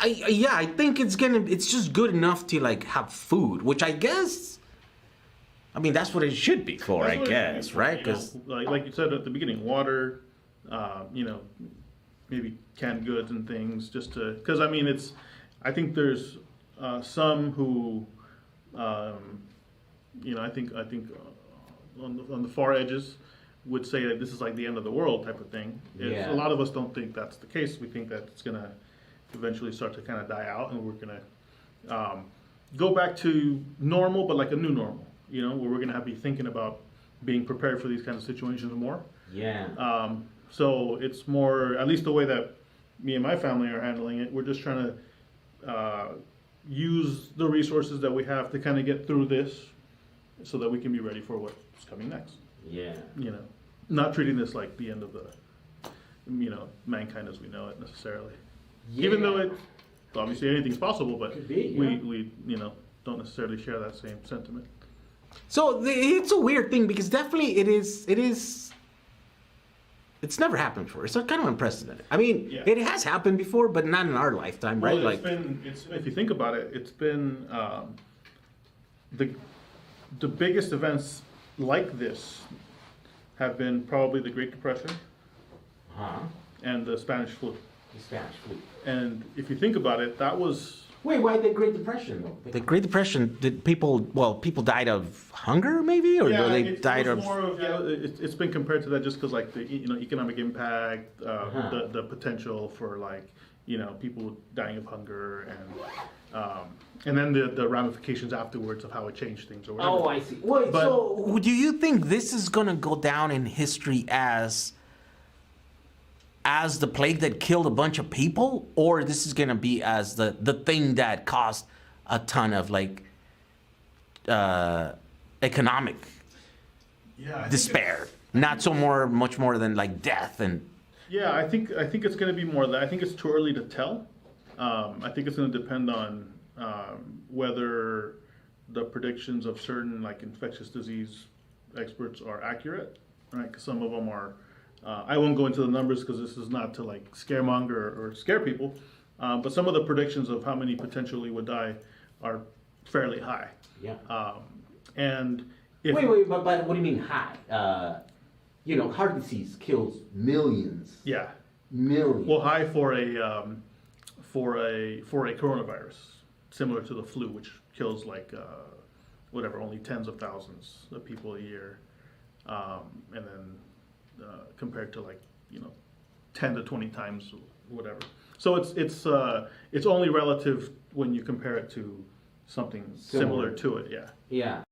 I think it's just good enough to like have food, which I guess, I mean, that's what it should be for, I guess, right? Because like you said at the beginning, water, maybe canned goods and things, just to, because I mean, I think there's some who, I think on the far edges would say that this is like the end of the world type of thing. A lot of us don't think that's the case. We think that it's gonna eventually start to kind of die out, and we're gonna go back to normal, but like a new normal. Where we're going to be thinking about being prepared for these kinds of situations more. Yeah. So it's more, at least the way that me and my family are handling it, we're just trying to use the resources that we have to kind of get through this so that we can be ready for what's coming next. Yeah. Not treating this like the end of the, mankind as we know it necessarily. Yeah. Even though obviously anything's possible, but Could be, yeah. we don't necessarily share that same sentiment. So it's a weird thing because definitely it's never happened before. It's kind of unprecedented. I mean, It has happened before, but not in our lifetime, right? Well, if you think about it, it's been the biggest events like this have been probably the Great Depression and the Spanish flu. The Spanish flu. And if you think about it, that was... Wait, why the Great Depression though? The Great Depression, did people died of hunger maybe, or they died of? More of it's been compared to that just because like the economic impact, the potential for like people dying of hunger and then the ramifications afterwards of how it changed things or whatever. Oh, I see. Wait, so do you think this is gonna go down in history as the plague that killed a bunch of people, or this is gonna be as the thing that caused a ton of like economic despair, not so much more than like death and. Yeah, I think it's gonna be more of that. I think it's too early to tell. I think it's gonna depend on whether the predictions of certain like infectious disease experts are accurate, right? Because some of them are. I won't go into the numbers because this is not to like scaremonger or scare people, but some of the predictions of how many potentially would die are fairly high. Yeah. And wait, but what do you mean high? Heart disease kills millions. Yeah. Millions. Well, high for a coronavirus, similar to the flu, which kills like only tens of thousands of people a year, and then. Compared to 10 to 20 times whatever. So it's only relative when you compare it to something similar to it. Yeah. Yeah.